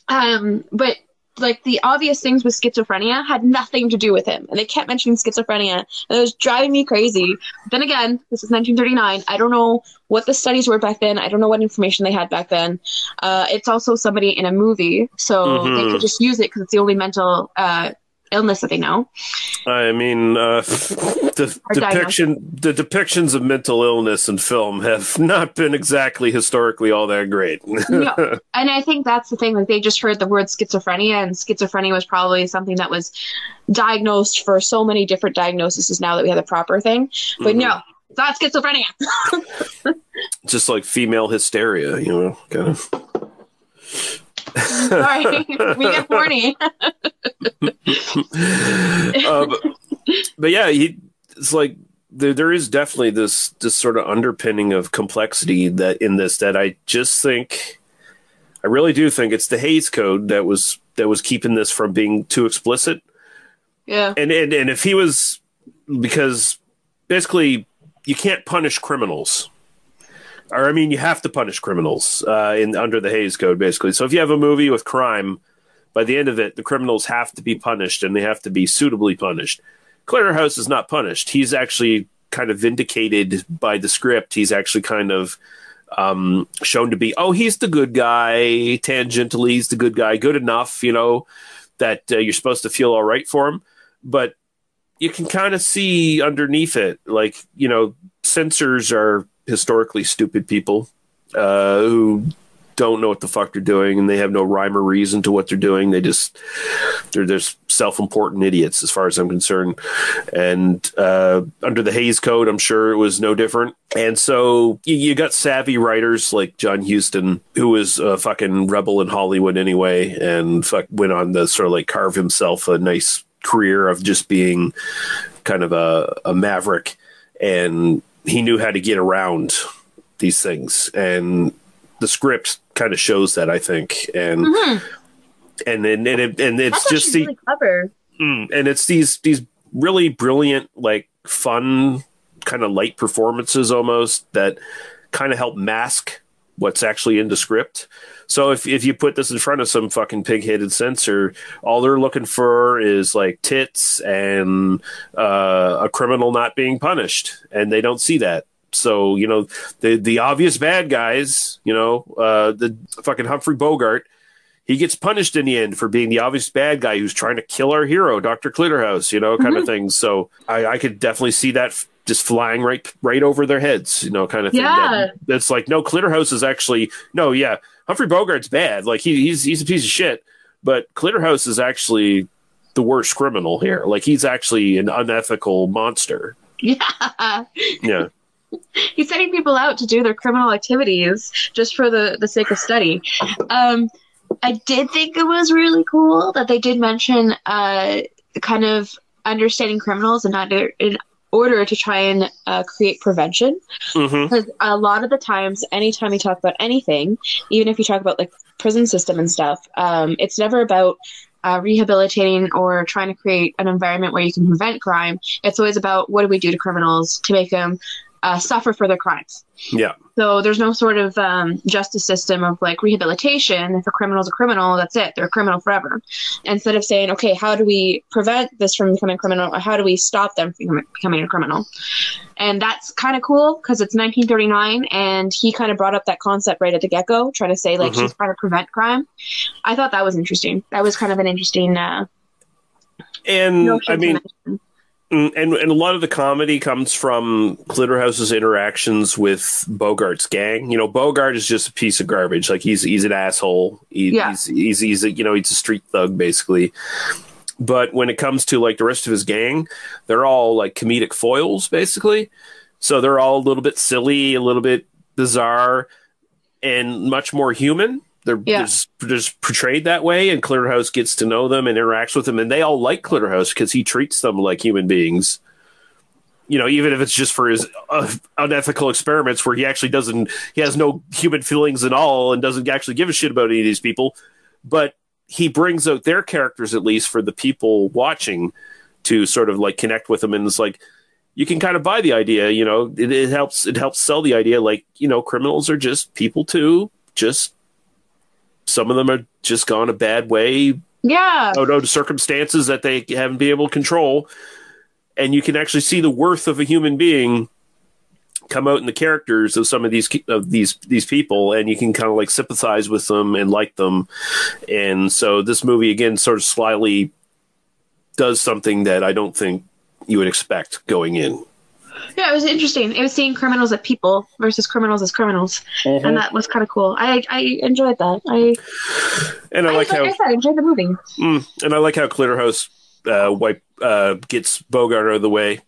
But like the obvious things with schizophrenia had nothing to do with him, and they kept mentioning schizophrenia, and it was driving me crazy. But then again, this is 1939. I don't know what the studies were back then. I don't know what information they had back then. It's also somebody in a movie, so they could just use it because it's the only mental illness that they know. I mean, the depictions of mental illness in film have not been exactly historically all that great. No. And I think that's the thing. Like, they just heard the word schizophrenia, and schizophrenia was probably something that was diagnosed for so many different diagnoses now that we have the proper thing. But no, it's not schizophrenia. Just like female hysteria, you know, kind of. Sorry, we get horny. But yeah, it's like there is definitely this sort of underpinning of complexity that I just think, I really do think it's the Hays Code that was keeping this from being too explicit. Yeah, and if he was, because basically you can't punish criminals. Or, I mean, you have to punish criminals under the Hays Code, basically. So if you have a movie with crime, by the end of it, the criminals have to be punished, and they have to be suitably punished. Clitterhouse is not punished. He's actually kind of vindicated by the script. He's actually kind of shown to be, he's the good guy, tangentially, he's the good guy, good enough, you know, that you're supposed to feel all right for him. But you can kind of see underneath it, like, you know, censors are historically stupid people who don't know what the fuck they're doing, and they have no rhyme or reason to what they're doing. They're just self-important idiots as far as I'm concerned. And under the Hays Code, I'm sure it was no different. And so you got savvy writers like John Huston, who was a fucking rebel in Hollywood anyway, and went on to sort of like carve himself a nice career of just being kind of a maverick. And he knew how to get around these things, and the script kind of shows that, I think. And and it's that's just really clever. And it's these really brilliant, like, fun kind of light performances almost that kind of help mask what's actually in the script. So if you put this in front of some fucking pig-headed censor, all they're looking for is like tits and a criminal not being punished, and they don't see that. So, you know, the obvious bad guys, you know, the fucking Humphrey Bogart, he gets punished in the end for being the obvious bad guy who's trying to kill our hero, Dr. Clitterhouse, you know, kind of thing. So I could definitely see that just flying right over their heads, you know, kind of thing. Yeah. That's like, no, Clitterhouse is actually, no, yeah, Humphrey Bogart's bad. Like, he's a piece of shit, but Clitterhouse is actually the worst criminal here. Like, he's actually an unethical monster. Yeah. Yeah. He's sending people out to do their criminal activities just for the sake of study. I did think it was really cool that they did mention kind of understanding criminals and not in order to try and create prevention. Because a lot of the times, anytime you talk about anything, even if you talk about like prison system and stuff, it's never about rehabilitating or trying to create an environment where you can prevent crime. It's always about, what do we do to criminals to make them suffer for their crimes? Yeah. So there's no sort of justice system of like rehabilitation. If a criminal's a criminal, that's it. They're a criminal forever. Instead of saying, okay, how do we prevent this from becoming a criminal, or how do we stop them from becoming a criminal? And that's kind of cool because it's 1939, and he kind of brought up that concept right at the get-go, trying to say like he's trying to prevent crime. I thought that was interesting. That was kind of an interesting and I mean, and a lot of the comedy comes from Clitterhouse's interactions with Bogart's gang. You know, Bogart is just a piece of garbage. Like, he's an asshole. He's a, you know, he's a street thug basically. But when it comes to like the rest of his gang, they're all like comedic foils basically. So they're all a little bit silly, a little bit bizarre, and much more human. They're just portrayed that way, and Clitterhouse gets to know them and interacts with them, and they all like Clitterhouse because he treats them like human beings. You know, even if it's just for his unethical experiments where he has no human feelings at all and doesn't actually give a shit about any of these people, but he brings out their characters, at least for the people watching, to sort of like connect with them. And it's like, you can kind of buy the idea, you know, it helps sell the idea, like, you know, criminals are just people too, just some of them are just gone a bad way. Yeah. Out of circumstances that they haven't been able to control. And you can actually see the worth of a human being come out in the characters of some of these people, and you can kind of like sympathize with them and like them. And so this movie, again, sort of slyly does something that I don't think you would expect going in. Yeah, it was interesting. It was seeing criminals as people versus criminals as criminals, and that was kind of cool. I enjoyed that. I like how I said, I enjoyed the movie. And I like how Clitterhouse gets Bogart out of the way.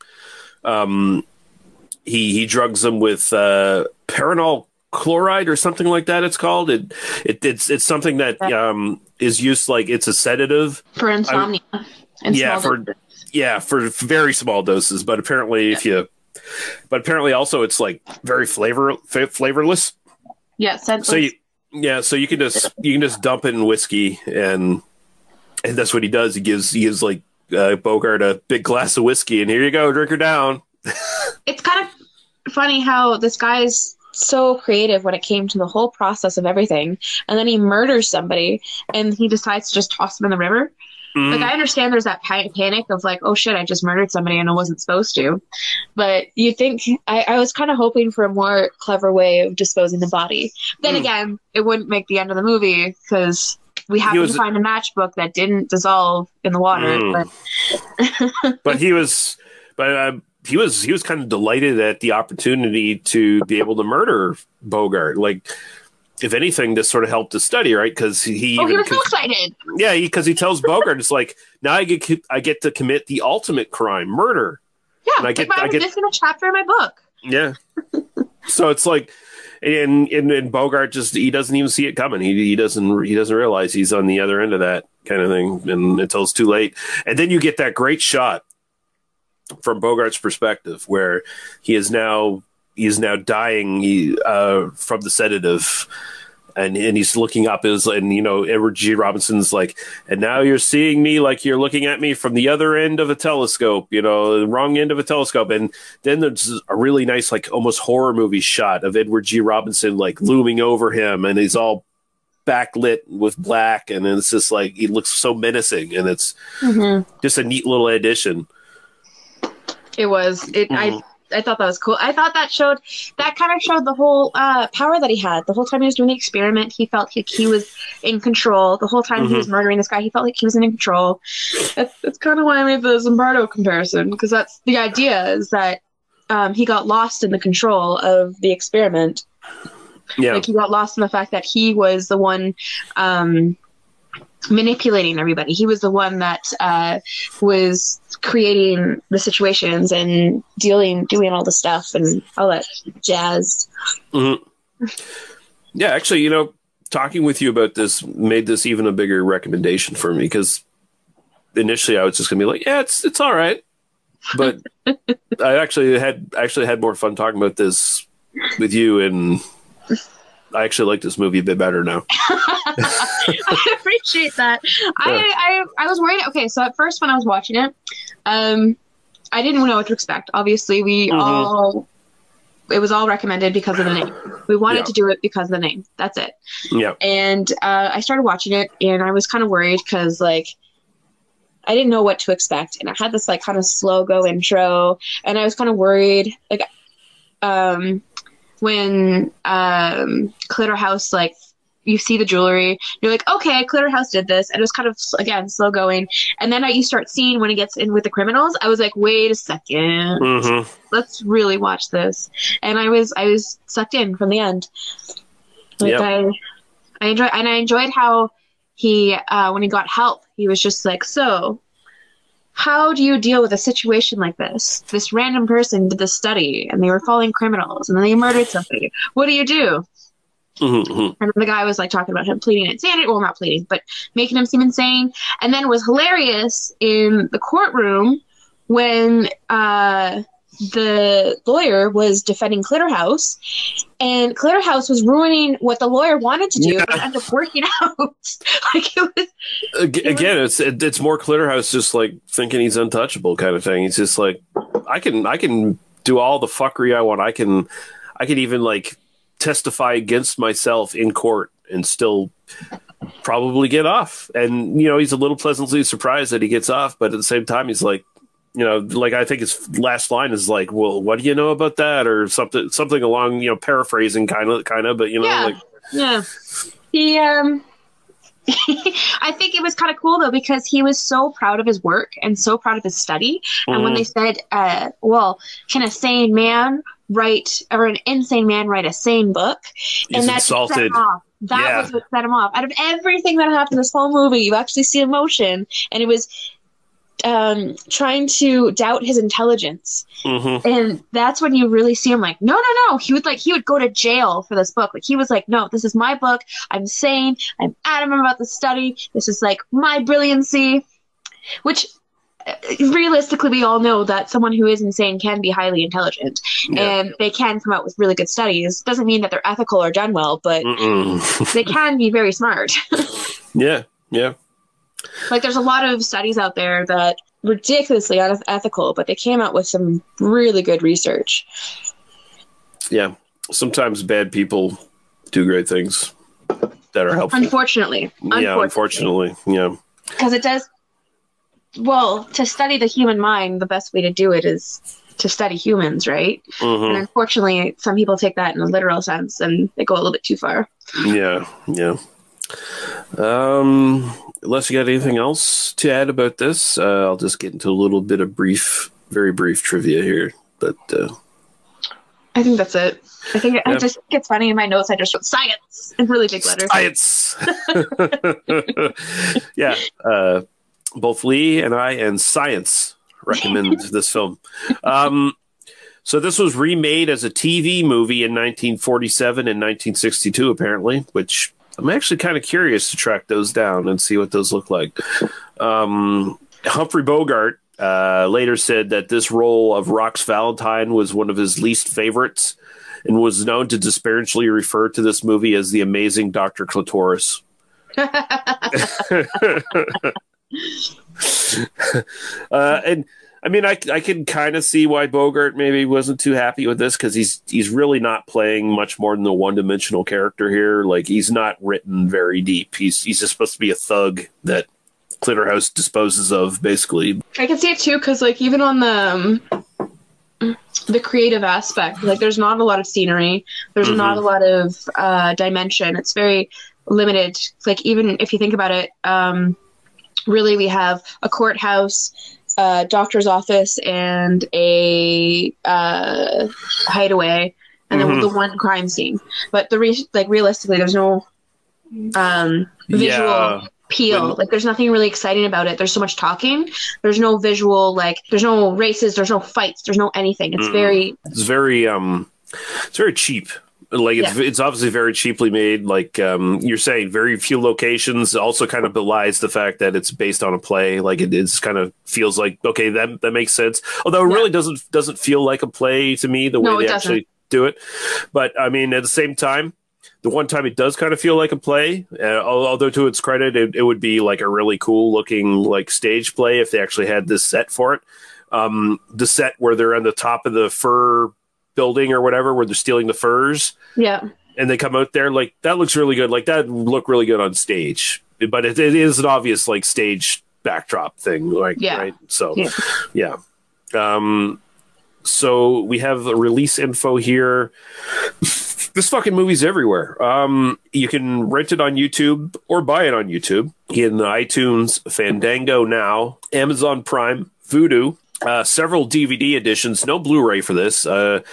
He drugs him with paranol chloride or something like that. It's called. It's something that is used like it's a sedative for insomnia. For very small doses. But apparently, apparently also it's like very flavorless. Yeah, scentless. So you can just dump it in whiskey, and that's what he does. He gives like Bogart a big glass of whiskey, and here you go, drink her down. It's kind of funny how this guy's so creative when it came to the whole process of everything, and then he murders somebody, and he decides to just toss him in the river. Like, I understand there's that panic of like, oh shit, I just murdered somebody and I wasn't supposed to. But you think, I was kind of hoping for a more clever way of disposing the body. Then again, it wouldn't make the end of the movie because we happened to find a matchbook that didn't dissolve in the water. But he was kind of delighted at the opportunity to be able to murder Bogart. Like, if anything, this sort of helped his study, right? Because he was so excited. Yeah, because he tells Bogart, it's like, now I get to commit the ultimate crime, murder. Yeah, and I get this in a chapter in my book. Yeah. So it's like, and Bogart he doesn't even see it coming. He doesn't realize he's on the other end of that kind of thing, and until it's too late. And then you get that great shot from Bogart's perspective, where he is now dying from the sedative, and he's looking up and Edward G. Robinson's like, and now you're seeing me like you're looking at me from the other end of a telescope, the wrong end of a telescope. And then there's a really nice, like almost horror movie shot of Edward G. Robinson like looming over him, and he's all backlit with black, and it's just like he looks so menacing, and it's just a neat little addition. It was. I thought that was cool. I thought that kind of showed the whole power that he had. The whole time he was doing the experiment, he felt like he was in control. The whole time he was murdering this guy, he felt like he was in control. That's kind of why I made the Zimbardo comparison, because that's the idea, is that he got lost in the control of the experiment. Yeah. Like, he got lost in the fact that he was the one manipulating everybody. He was the one that was creating the situations and doing all the stuff and all that jazz. Yeah, actually, talking with you about this made this even a bigger recommendation for me, because initially I was just gonna be like, yeah, it's all right, but I actually had more fun talking about this with you, and I actually like this movie a bit better now. I appreciate that. I was worried. Okay, so at first when I was watching it, I didn't know what to expect. Obviously, it was all recommended because of the name. We wanted to do it because of the name. That's it. Yeah. And I started watching it, and I was kind of worried because, like, I didn't know what to expect, and it had this like kind of slow go intro, and I was kind of worried, like, when Clitterhouse, like, you see the jewelry, you're like, okay, Clitterhouse did this, and it was kind of, again, slow going, and then you start seeing when he gets in with the criminals, I was like, wait a second, let's really watch this, and I was sucked in from the end. Like, I enjoyed how he, when he got help, he was just like, so, how do you deal with a situation like this? This random person did this study, and they were following criminals, and then they murdered somebody. What do you do? And the guy was like talking about him pleading insanity. Well, not pleading, but making him seem insane. And then it was hilarious in the courtroom when the lawyer was defending Clitterhouse, and Clitterhouse was ruining what the lawyer wanted to do, but it ended up working out. Like, it was again, it's more Clitterhouse just like thinking he's untouchable kind of thing. He's just like, I can do all the fuckery I want. I can even like testify against myself in court and still probably get off. And he's a little pleasantly surprised that he gets off, but at the same time, he's like, like, I think his last line is like, well, what do you know about that? Or something along, paraphrasing kind of, but like, yeah. He I think it was kind of cool though, because he was so proud of his work and so proud of his study. And when they said, well, can a sane man write, or an insane man write a sane book? He's insulted. Set him off. That was what set him off. Out of everything that happened this whole movie, you actually see emotion, and it was trying to doubt his intelligence. And that's when you really see him like, no. He would go to jail for this book. Like, he was like, no, this is my book. I'm sane. I'm adamant about the study. This is like my brilliancy, which realistically we all know that someone who is insane can be highly intelligent, and they can come out with really good studies. Doesn't mean that they're ethical or done well, but they can be very smart. Yeah. Like, there's a lot of studies out there that ridiculously unethical, but they came out with some really good research. Yeah. Sometimes bad people do great things that are helpful. Unfortunately. Yeah, unfortunately. Yeah. Because it does, well, to study the human mind, the best way to do it is to study humans, right? And unfortunately, some people take that in a literal sense, and they go a little bit too far. Yeah. Unless you got anything else to add about this, I'll just get into a little bit of very brief trivia here. But I think that's it. I think I just gets funny in my notes. I just wrote science in really big letters. Science. Yeah. Both Lee and I and Science recommend this film. So this was remade as a TV movie in 1947 and 1962, apparently, which I'm actually kind of curious to track those down and see what those look like. Humphrey Bogart later said that this role of Rox Valentine was one of his least favorites and was known to disparagingly refer to this movie as the amazing Dr. Clitterhouse. And I mean, I can kind of see why Bogart maybe wasn't too happy with this, because he's really not playing much more than a one-dimensional character here. Like, he's not written very deep. He's just supposed to be a thug that Clitterhouse disposes of, basically. I can see it too, because like, even on the creative aspect, like, there's not a lot of scenery. There's not a lot of dimension. It's very limited. Like, even if you think about it, really, we have a courthouse, a doctor's office, and a hideaway, and then the one crime scene. But realistically, there's no visual appeal. Like, there's nothing really exciting about it. There's so much talking. There's no visual, like, there's no races, there's no fights, there's no anything. It's very cheap. Like, it's obviously very cheaply made. Like, you're saying, very few locations. Also kind of belies the fact that it's based on a play. Like, it's kind of feels like, okay, that makes sense. Although it really doesn't feel like a play to me, the way they actually do it. But I mean, at the same time, the one time it does kind of feel like a play, although to its credit, it would be like a really cool looking like stage play if they actually had this set for it. The set where they're on the top of the fur building or whatever, where they're stealing the furs, and they come out there, like, that looks really good. Like, that look really good on stage, but it is an obvious like stage backdrop thing, like, right? So so we have the release info here. This fucking movie's everywhere. You can rent it on YouTube or buy it on YouTube, in iTunes, Fandango Now, Amazon Prime, Vudu. Several DVD editions, no Blu-ray for this. I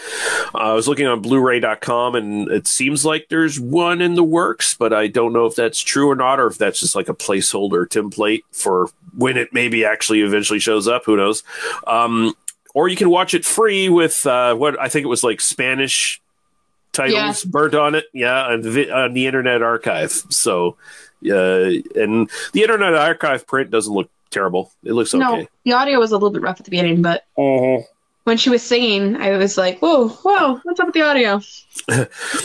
was looking on Blu-ray.com, and it seems like there's one in the works, but I don't know if that's true or not, or if that's just like a placeholder template for when it maybe actually eventually shows up. Who knows? Or you can watch it free with what I think it was like Spanish titles burnt on it. On the Internet Archive. So, and the Internet Archive print doesn't look terrible. It looks okay. No, the audio was a little bit rough at the beginning, but when she was singing, I was like, whoa, what's up with the audio?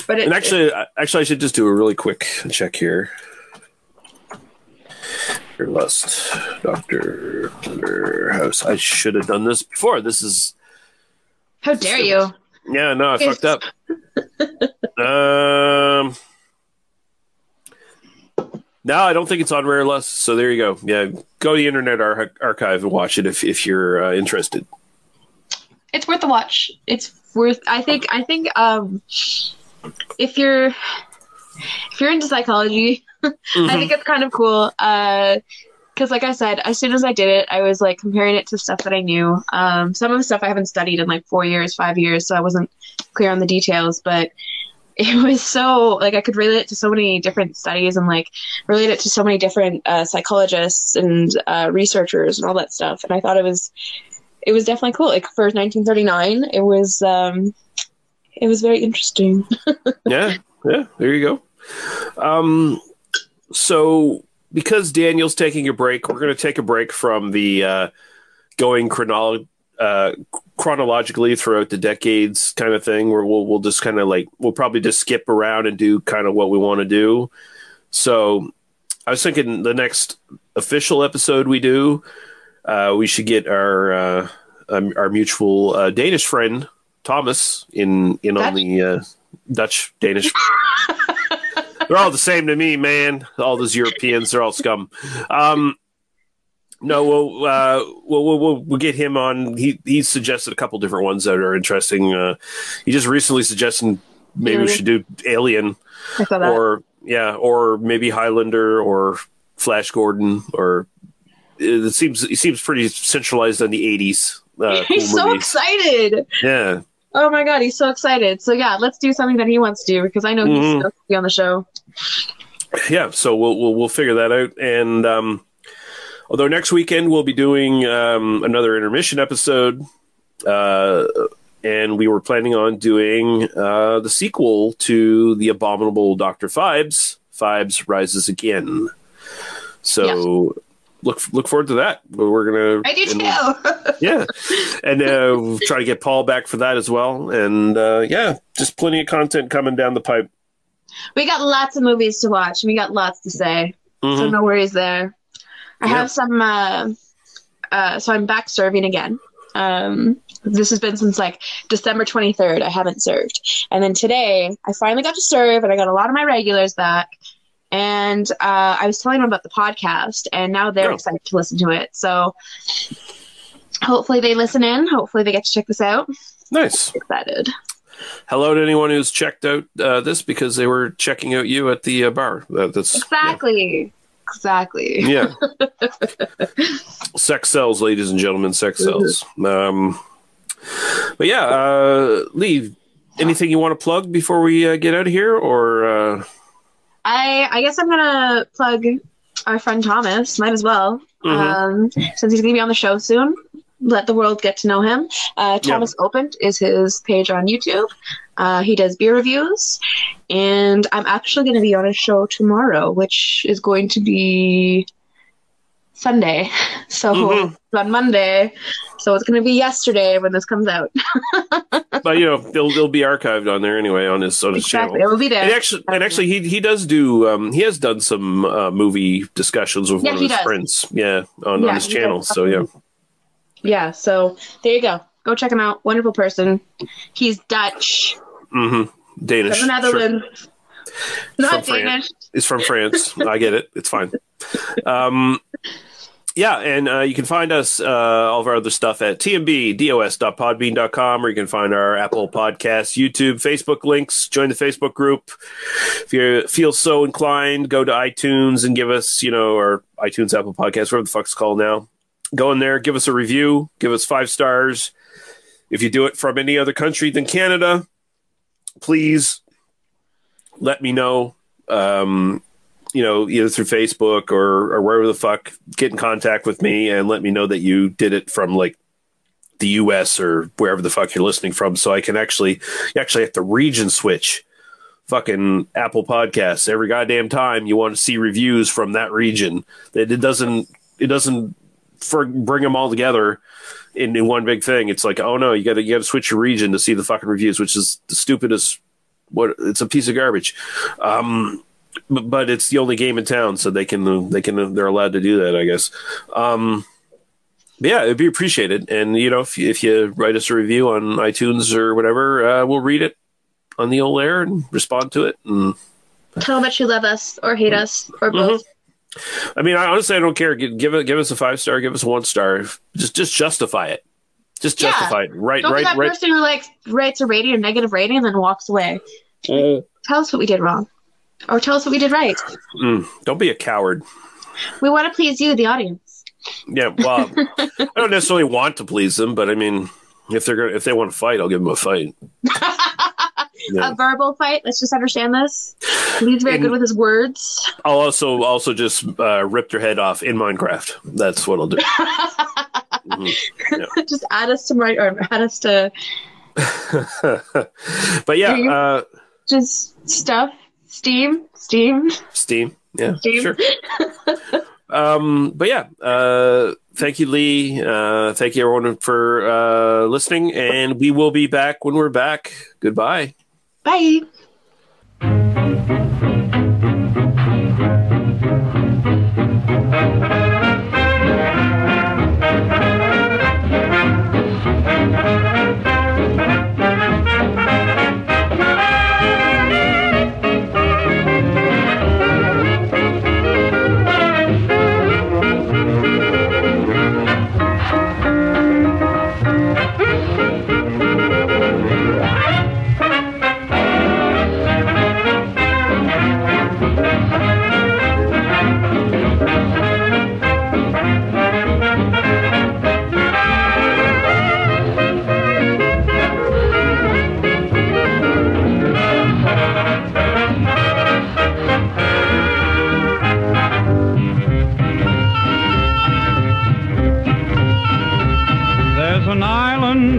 But and actually, I should just do a really quick check here. Your Lust, Dr. Clitterhouse. I should have done this before. This is... How dare you? Yeah, no, I fucked up. No, I don't think it's on Rare Lust, so there you go. Yeah, go to the Internet Archive and watch it if you're interested. It's worth the watch. It's worth. I think. If you're into psychology, I think it's kind of cool. Because like I said, as soon as I did it, I was like comparing it to stuff that I knew. Some of the stuff I haven't studied in like 4 years, 5 years, so I wasn't clear on the details, but it was so, like, I could relate it to so many different studies and like relate it to so many different psychologists and researchers and all that stuff. And I thought it was definitely cool. Like for 1939, it was very interesting. Yeah, there you go. So because Daniel's taking a break, we're going to take a break from the going chronologically throughout the decades kind of thing, where we'll just kind of like, we'll probably just skip around and do kind of what we want to do. So I was thinking the next official episode we do, we should get our mutual Danish friend Thomas in on the Dutch Danish. They're all the same to me, man. All those Europeans, they're all scum. No, we'll get him on. He suggested a couple different ones that are interesting. He just recently suggested maybe we should do Alien, I saw that. or maybe Highlander or Flash Gordon, or he seems pretty centralized on the 80s. He's cool so movies. excited. Yeah. Oh my god, he's so excited. So yeah, let's do something that he wants to do because I know he's supposed to be on the show. Yeah, so we'll figure that out. And although next weekend we'll be doing another intermission episode, and we were planning on doing the sequel to The Abominable Dr. Phibes, Phibes Rises Again. So look forward to that. We're gonna. I do too. Yeah, and we'll try to get Paul back for that as well. And just plenty of content coming down the pipe. We got lots of movies to watch, and we got lots to say. So no worries there. I have some. So I'm back serving again. This has been since like December 23rd. I haven't served, and then today I finally got to serve, and I got a lot of my regulars back. And I was telling them about the podcast, and now they're excited to listen to it. So hopefully they listen in. Hopefully they get to check this out. Nice. I'm excited. Hello to anyone who's checked out this because they were checking out you at the bar. That's exactly. Yeah. Sex sells, ladies and gentlemen. Sex sells. But yeah, Lee, anything you want to plug before we get out of here, or? I guess I'm gonna plug our friend Thomas. Might as well, since he's gonna be on the show soon. Let the world get to know him. Thomas Opened is his page on YouTube. He does beer reviews, and I'm actually going to be on a show tomorrow, which is going to be Sunday. So on Monday. So it's going to be yesterday when this comes out. But it'll be archived on there anyway on his channel. It will be there. And actually, he does do. He has done some movie discussions with one of his friends. Yeah, on his channel. So yeah. Yeah, so there you go. Go check him out. Wonderful person. He's Dutch. Danish. From the Netherlands. Sure. Not Danish. It's from France. I get it. It's fine. Yeah, and you can find us, all of our other stuff at tmbdos.podbean.com, or you can find our Apple Podcasts, YouTube, Facebook links. Join the Facebook group. If you feel so inclined, go to iTunes and give us, our iTunes, Apple Podcasts, whatever the fuck it's called now. Go in there, give us a review, give us 5 stars. If you do it from any other country than Canada, please let me know, either through Facebook or wherever the fuck, get in contact with me and let me know that you did it from like the US or wherever the fuck you're listening from. So I can you actually have to region switch fucking Apple Podcasts every goddamn time you want to see reviews from that region. It doesn't bring them all together in one big thing. It's like, oh no, you got to switch your region to see the fucking reviews, which is the stupidest. It's a piece of garbage. But it's the only game in town, so they're allowed to do that, I guess. Yeah, it'd be appreciated. And if you write us a review on iTunes or whatever, we'll read it on the old air and respond to it. And tell them that you love us or hate us or both. I mean, honestly, I don't care. Give us a 5 star, give us a 1 star. Just justify it. Just justify it. Right. Don't be that person who writes a rating or negative rating and then walks away. Tell us what we did wrong. Or tell us what we did right. Don't be a coward. We want to please you, the audience. Yeah, well, I don't necessarily want to please them, but I mean, if they want to fight, I'll give them a fight. Yeah. A verbal fight. Let's just understand this. He's very good with his words. I'll also just rip their head off in Minecraft. That's what I'll do. Yeah. Just add us to. But yeah, just stuff. Steam. Yeah, sure. But yeah, thank you, Lee. Thank you, everyone, for listening. And we will be back when we're back. Goodbye. Bye.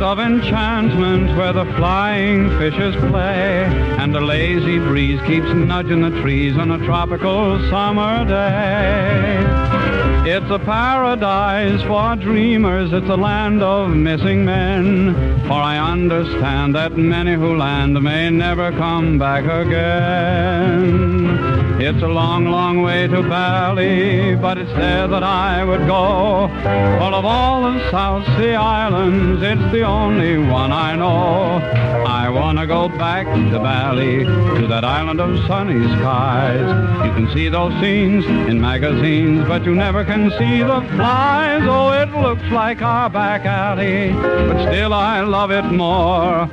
Of enchantment where the flying fishes play and a lazy breeze keeps nudging the trees on a tropical summer day. It's a paradise for dreamers, it's a land of missing men, for I understand that many who land may never come back again. It's a long, long way to Bali, but it's there that I would go. Full of all the South Sea Islands, it's the only one I know. I want to go back to Bali, to that island of sunny skies. You can see those scenes in magazines, but you never can see the flies. Oh, it looks like our back alley, but still I love it more.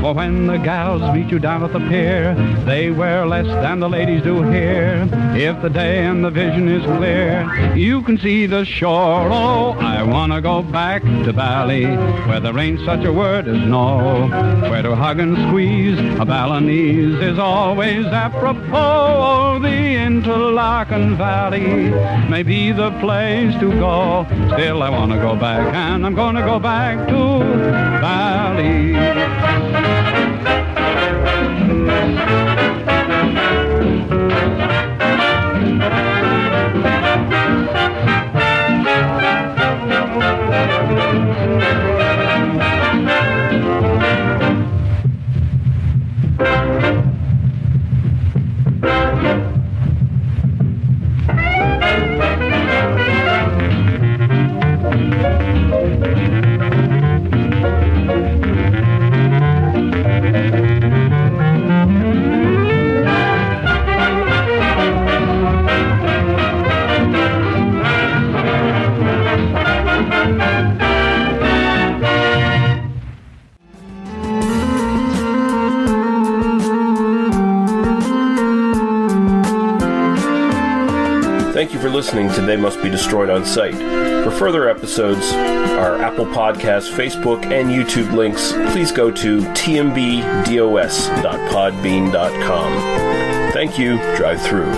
For when the gals meet you down at the pier, they wear less than the ladies do here. If the day and the vision is clear, you can see the shore. Oh, I want to go back to Bali, where there ain't such a word as no, where to hug and squeeze a Balinese is always apropos. Oh, the Interlaken Valley may be the place to go. Still, I want to go back, and I'm going to go back to Bali. Thank you for listening to They Must Be Destroyed on Sight. For further episodes, our Apple Podcasts, Facebook, and YouTube links, please go to tmbdos.podbean.com. Thank you. Drive through.